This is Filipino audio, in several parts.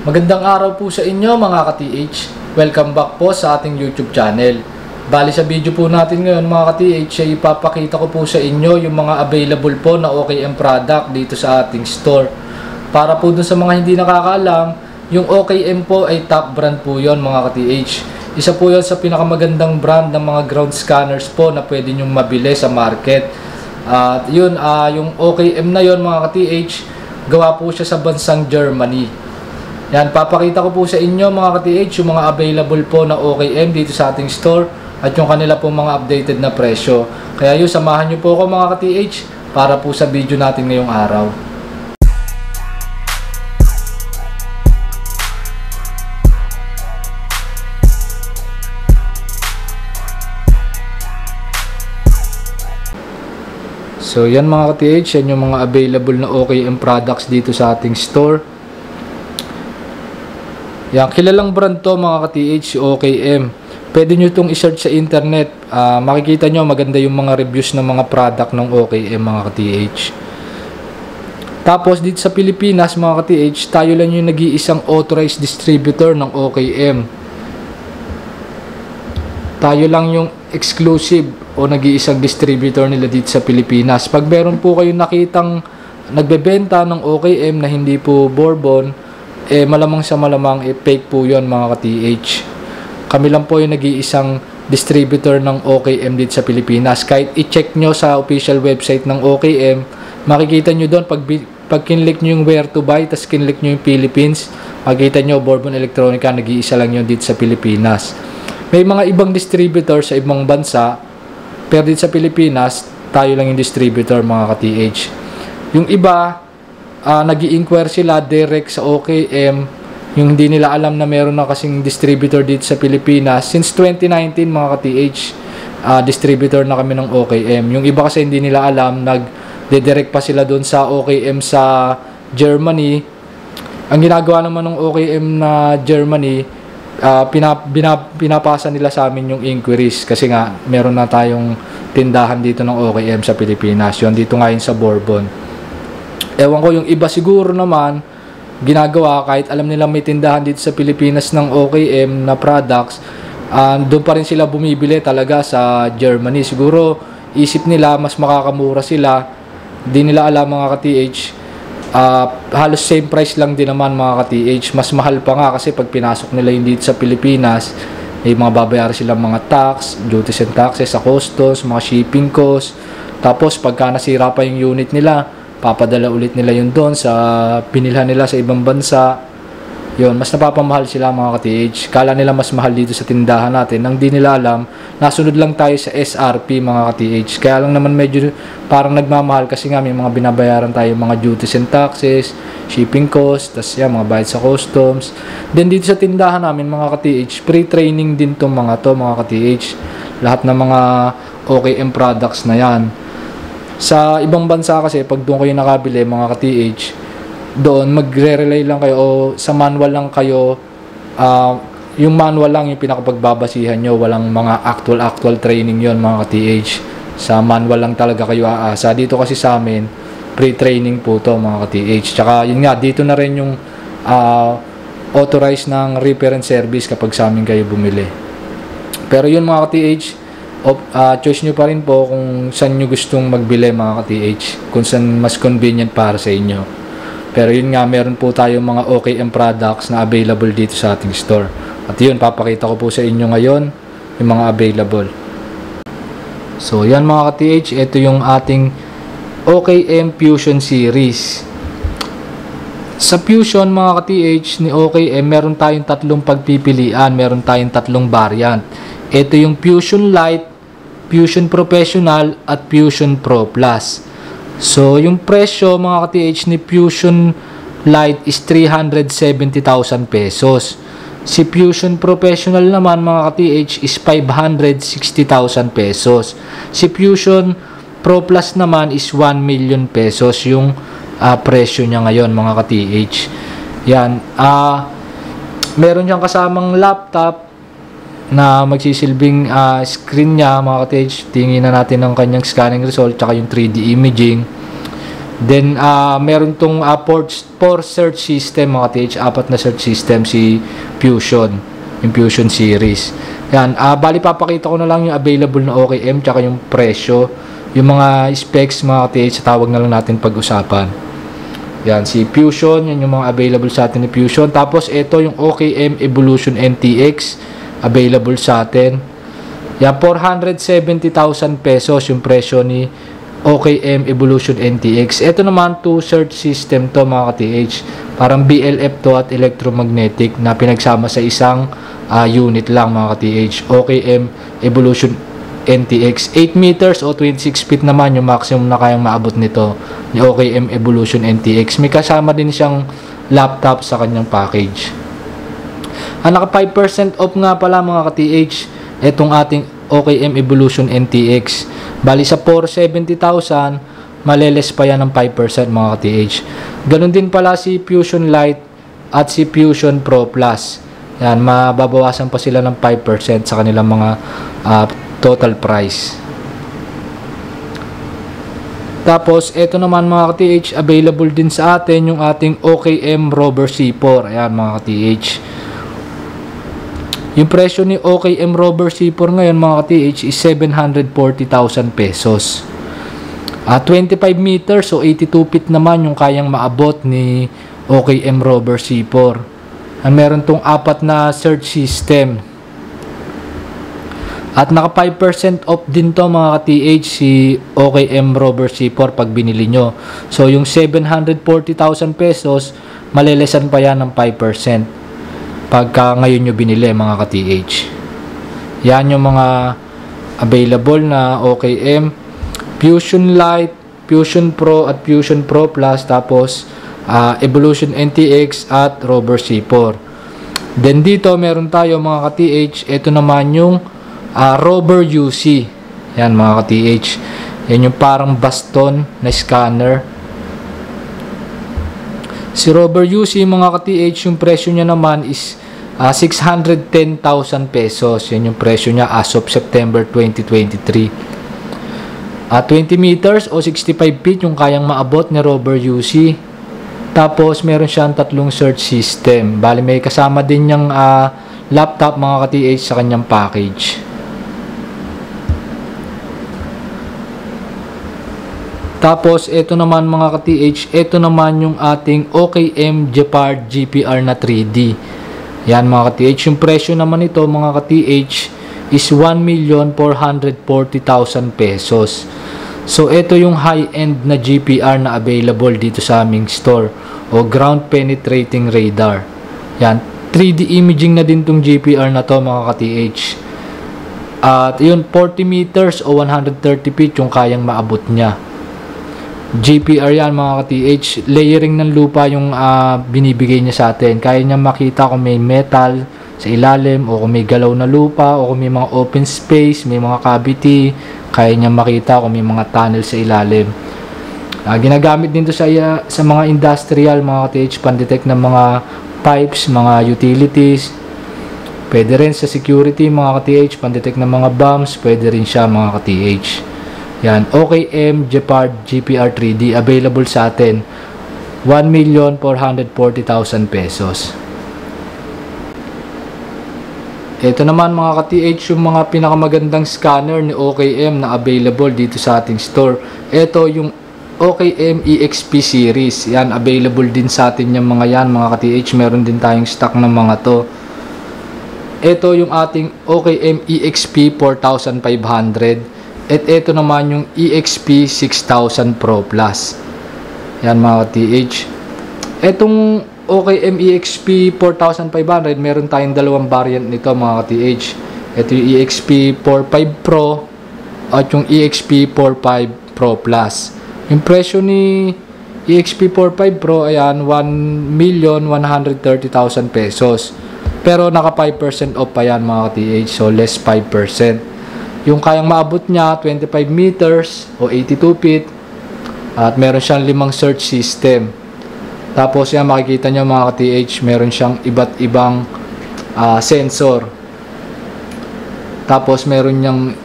Magandang araw po sa inyo mga ka-TH. Welcome back po sa ating YouTube channel. Bali sa video po natin ngayon mga ka-TH ay ipapakita ko po sa inyo yung mga available po na OKM product dito sa ating store. Para po dun sa mga hindi nakakaalam, yung OKM po ay top brand po yon mga ka-TH. Isa po yon sa pinakamagandang brand ng mga ground scanners po na pwede nyong mabili sa market. At yun, yung OKM na yon mga ka-TH, gawa po siya sa bansang Germany. Yan, papakita ko po sa inyo mga ka-TH yung mga available po na OKM dito sa ating store at yung kanila po mga updated na presyo. Kaya yun, samahan nyo po ako mga ka-TH para po sa video natin ngayong araw. So yan mga ka-TH, yan yung mga available na OKM products dito sa ating store. Yan, kilalang brand to mga ka-TH, OKM. Pwede nyo itong i-search sa internet. Makikita nyo maganda yung mga reviews ng mga product ng OKM mga ka-TH. Tapos dito sa Pilipinas mga ka-TH, tayo lang yung nag-iisang authorized distributor ng OKM. Tayo lang yung exclusive o nag-iisang distributor nila dito sa Pilipinas. Pag meron po kayong nakitang nagbebenta ng OKM na hindi po Bourbon, malamang sa malamang fake po yon mga ka-TH. Kami lang po yung nag-iisang distributor ng OKM dito sa Pilipinas. Kahit i-check nyo sa official website ng OKM, makikita nyo doon pag kinlik nyo yung where to buy, tas kinlik nyo yung Philippines, makikita nyo Bourbon Electronica, nag-iisa lang yun dito sa Pilipinas. May mga ibang distributor sa ibang bansa, pero dito sa Pilipinas, tayo lang yung distributor mga ka-TH. Yung iba, nag-i-inquire sila direct sa OKM, yung hindi nila alam na meron na kasing distributor dito sa Pilipinas. Since 2019 mga ka-TH, distributor na kami ng OKM. Yung iba kasi hindi nila alam, nag-direct pa sila doon sa OKM sa Germany. Ang ginagawa naman ng OKM na Germany, pinapasa nila sa amin yung inquiries kasi nga meron na tayong tindahan dito ng OKM sa Pilipinas. Yun, dito ngayon sa Bourbon. Ewan ko, yung iba siguro naman ginagawa kahit alam nila may tindahan dito sa Pilipinas ng OKM na products, doon pa rin sila bumibili talaga sa Germany. Siguro isip nila mas makakamura sila. Di nila alam mga ka-TH, halos same price lang din naman mga ka-TH. Mas mahal pa nga kasi pag pinasok nila yung dito sa Pilipinas, may mga babayaran silang mga tax, duties and taxes sa customs, mga shipping costs. Tapos pagka nasira pa yung unit nila, papadala ulit nila yun doon sa pinilhan nila sa ibang bansa. Yun, mas napapamahal sila mga ka-TH. Kala nila mas mahal dito sa tindahan natin. Nang di nila alam, nasunod lang tayo sa SRP mga ka-TH. Kaya lang naman medyo parang nagmamahal kasi nga may mga binabayaran tayo, mga duties and taxes, shipping costs, tas yan, mga bayad sa customs. Then dito sa tindahan namin mga ka-TH, pre-training din tong mga ka-TH. Lahat ng mga OKM products na yan. Sa ibang bansa kasi, pag doon kayo nakabili mga ka-TH, doon magre-rely lang kayo o sa manual lang kayo. Yung manual lang yung pinakapagbabasihan nyo, walang mga actual training yon mga ka-TH. Sa manual lang talaga kayo aasa. Dito kasi sa amin, pre-training po to mga ka-TH. Tsaka yun nga, dito na rin yung authorized ng repair and service kapag sa amin kayo bumili. Pero yun mga ka-TH, choice nyo pa rin po kung saan nyo gustong magbili mga ka-TH, kung saan mas convenient para sa inyo. Pero yun nga, meron po tayong mga OKM products na available dito sa ating store. At yun, papakita ko po sa inyo ngayon yung mga available. So yan mga ka-TH, ito yung ating OKM Fusion series. Sa Fusion mga ka-TH ni OKM, meron tayong tatlong pagpipilian, meron tayong tatlong variant. Ito yung Fusion Lite, Fusion Professional at Fusion Pro Plus. So yung presyo mga ka-TH ni Fusion Lite is 370,000 pesos. Si Fusion Professional naman mga ka-TH is 560,000 pesos. Si Fusion Pro Plus naman is 1 million pesos yung presyo niya ngayon mga ka-TH. Yan, meron siyang kasamang laptop na magsisilbing screen niya mga ka-TH. Tingin na natin ang kanyang scanning result tsaka yung 3D imaging. Then meron tong for search system mga TH, 4 na search system si Fusion, yung Fusion series. Yan, bali papakita ko na lang yung available na OKM tsaka yung presyo, yung mga specs mga TH, tawag na lang natin pag-usapan. Yan, si Fusion, yan yung mga available sa atin ni Fusion. Tapos ito yung OKM Evolution NTX, available sa atin. Yan, 470,000 pesos yung presyo ni OKM Evolution NTX. Ito naman, 2 search system to mga TH. Parang BLF to at electromagnetic na pinagsama sa isang unit lang mga TH. OKM Evolution NTX. 8 meters o 26 feet naman yung maximum na kayang maabot nito ni OKM Evolution NTX. May kasama din siyang laptop sa kanyang package. Naka 5% off nga pala mga TH itong ating OKM Evolution NTX. Bali sa 470,000, maleles pa yan ng 5% mga TH. Ganun din pala si Fusion Lite at si Fusion Pro Plus. Yan, mababawasan pa sila ng 5% sa kanilang mga total price. Tapos, ito naman mga TH, available din sa atin yung ating OKM Rover C4. Ayan mga TH. Yung presyo ni OKM Rover C4 ngayon mga TH is 740,000 pesos. 25 meters o 82 feet naman yung kayang maabot ni OKM Rover C4. Meron tong 4 na search system. At naka 5% off din to mga TH si OKM Rover C4 pag binili nyo. So yung 740,000 pesos, malelesan pa yan ng 5%. Pagka ngayon nyo binili mga ka-TH. Yan yung mga available na OKM, Fusion Lite, Fusion Pro at Fusion Pro Plus, tapos Evolution NTX at Rover C4. Then dito meron tayo mga ka-TH, ito naman yung Rover UC. Yan mga ka-TH. Yan yung parang baston na scanner. Si Rover UC mga ka-TH, yung presyo niya naman is 610,000 pesos. Yan yung presyo niya as of September 2023. 20 meters o 65 feet yung kayang maabot ni Rover UC. Tapos meron siyang 3 search system. Bali may kasama din yung laptop mga ka-TH sa kanyang package. Tapos, ito naman mga ka-TH, ito naman yung ating OKM Gepard GPR na 3D. Yan mga ka-TH, yung presyo naman ito mga ka-TH is 1,440,000 pesos. So, ito yung high-end na GPR na available dito sa aming store o ground penetrating radar. Yan, 3D imaging na din tong GPR na to mga ka-TH. At yun, 40 meters o 130 feet yung kayang maabot niya. GPR yan mga ka-TH, layering ng lupa yung binibigay niya sa atin. Kaya niya makita kung may metal sa ilalim o kung may galaw na lupa o kung may mga open space, may mga cavity. Kaya niya makita kung may mga tunnel sa ilalim. Ginagamit din to sa mga industrial mga ka-TH, pan-detect ng mga pipes, mga utilities. Pwede rin sa security mga ka-TH, pan-detect ng mga bombs, pwede rin siya mga ka-TH. Yan, OKM Gepard GPR 3D, available sa atin 1,440,000 pesos. Ito naman mga ka-TH yung mga pinakamagandang scanner ni OKM na available dito sa ating store. Ito yung OKM EXP series. Yan, available din sa atin yung mga yan mga ka-TH. Meron din tayong stock ng mga to. Ito yung ating OKM EXP 4500. At ito naman yung EXP 6000 Pro Plus. Yan mga TH. Itong OKM EXP 4500, meron tayong dalawang variant nito mga TH. Ito yung EXP 45 Pro at yung EXP 45 Pro Plus. Yung presyo ni EXP 45 Pro, ayan, 1,130,000 pesos. Pero naka 5% off pa yan mga TH, so less 5%. Yung kayang maabot niya, 25 meters o 82 feet. At meron siyang 5 search system. Tapos yan, makikita nyo mga ka-TH, meron siyang iba't ibang sensor. Tapos meron niyang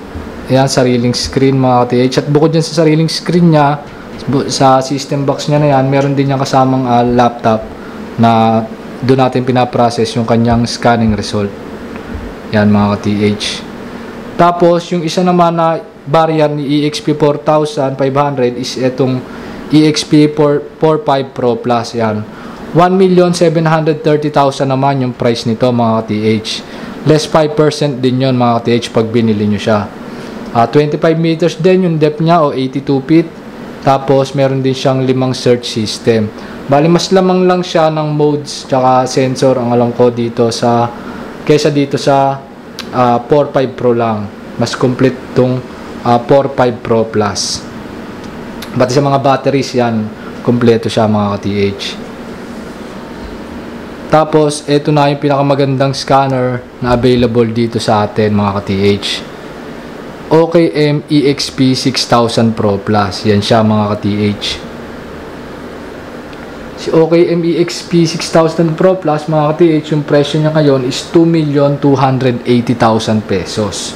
yan, sariling screen mga ka-TH. At bukod dyan sa sariling screen niya, Sa system box niya na yan, meron din yung kasamang laptop na doon natin pinaprocess yung kanyang scanning result. Yan mga ka-TH. Tapos yung isa naman na barrier ni EXP 4500 is itong EXP 45 Pro Plus. Yan, 1,730,000 naman yung price nito mga ka-TH. Less 5% din yon mga ka-TH pag binili nyo siya. 25 meters din yung depth niya o 82 feet. Tapos meron din siyang 5 search system. Bali mas lamang lang siya ng modes tsaka sensor ang alam ko dito sa kaysa dito sa 45 Pro lang. Mas complete tong 45 Pro Plus. Pati sa mga batteries yan, kompleto siya mga ka-TH. Tapos ito na yung pinakamagandang scanner na available dito sa atin mga ka-TH. OKM EXP 6000 Pro Plus. Yan siya mga ka-TH. Si OKM EXP 6000 Pro Plus mga ka-TH, yung presyo niya ngayon is 2,280,000 pesos.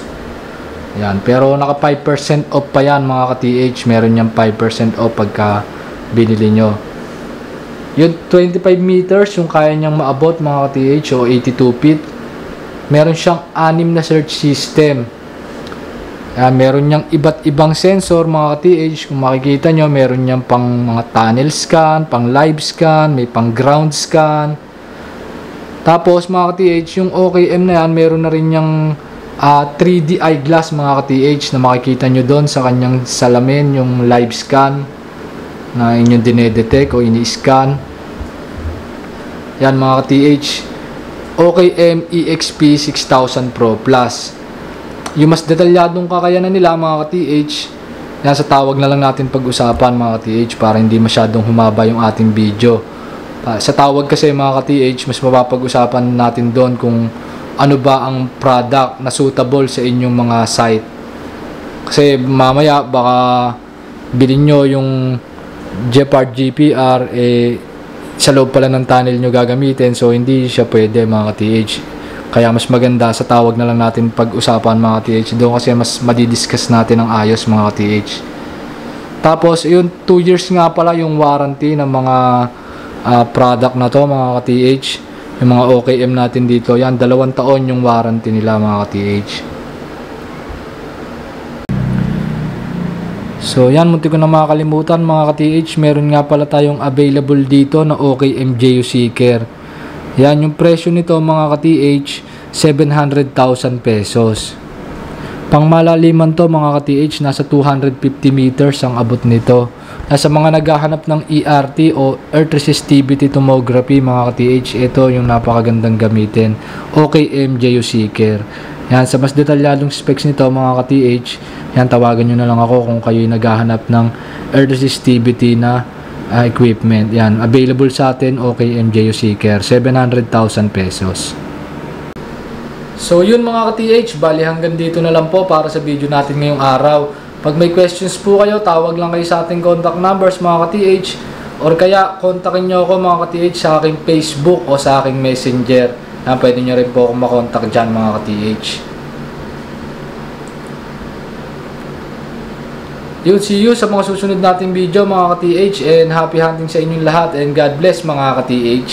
Yan. Pero naka 5% off pa yan mga ka-TH. Meron niyang 5% off pagka binili nyo. Yung 25 meters, yung kaya niyang maabot mga ka-TH o 82 feet. Meron siyang 6 na search system. Meron niyang iba't ibang sensor mga ka-TH. Kung makikita nyo, meron niyang pang mga tunnel scan, pang live scan, may pang ground scan. Tapos mga ka-TH, yung OKM na yan, meron na rin niyang 3D eyeglass mga ka-TH na makikita nyo doon sa kanyang salamin, yung live scan na inyong dinedetect o ini-scan. Yan mga ka-TH, OKM EXP 6000 Pro Plus. Yung mas detalyadong kakayanan nila mga ka-TH, yan sa tawag na lang natin pag-usapan mga ka-TH para hindi masyadong humaba yung ating video. Sa tawag kasi mga ka-TH, mas mapapag-usapan natin doon kung ano ba ang product na suitable sa inyong mga site. Kasi mamaya baka bilhin nyo yung Gepard GPR sa loob pala ng tunnel nyo gagamitin, so hindi siya pwede mga ka-TH. Kaya mas maganda sa tawag na lang natin pag-usapan mga ka-TH. Doon kasi mas madidiscuss natin ang ayos mga ka-TH. Tapos yung 2 years nga pala yung warranty ng mga product na to mga ka-TH. Yung mga OKM natin dito, yan 2 taon yung warranty nila mga ka-TH. So yan, munti ko na makakalimutan mga ka-TH, meron nga pala tayong available dito na OKM JU Seeker. Yan, yung presyo nito mga ka-TH, 700,000 pesos. Pang malaliman to mga ka-TH, nasa 250 meters ang abot nito. Nasa mga naghahanap ng ERT o Earth Resistivity Tomography mga ka-TH, ito yung napakagandang gamitin. OKM JU Seeker. Yan, sa mas detalyadong specs nito mga ka-TH, yan, tawagan nyo na lang ako kung kayo naghahanap ng Earth Resistivity na equipment. Yan, available sa atin, OKM JU Seeker, 700,000 pesos. So yun mga ka-TH, bali hanggang dito na lang po para sa video natin ngayong araw. Pag may questions po kayo, tawag lang kayo sa ating contact numbers mga ka-TH, or kaya kontakin nyo ako mga ka-TH sa aking Facebook o sa aking Messenger. Yan, pwede nyo rin po akong makontak dyan mga ka-TH. Yun, see you sa mga susunod nating video mga ka-TH, and happy hunting sa inyong lahat, and God bless mga ka-TH.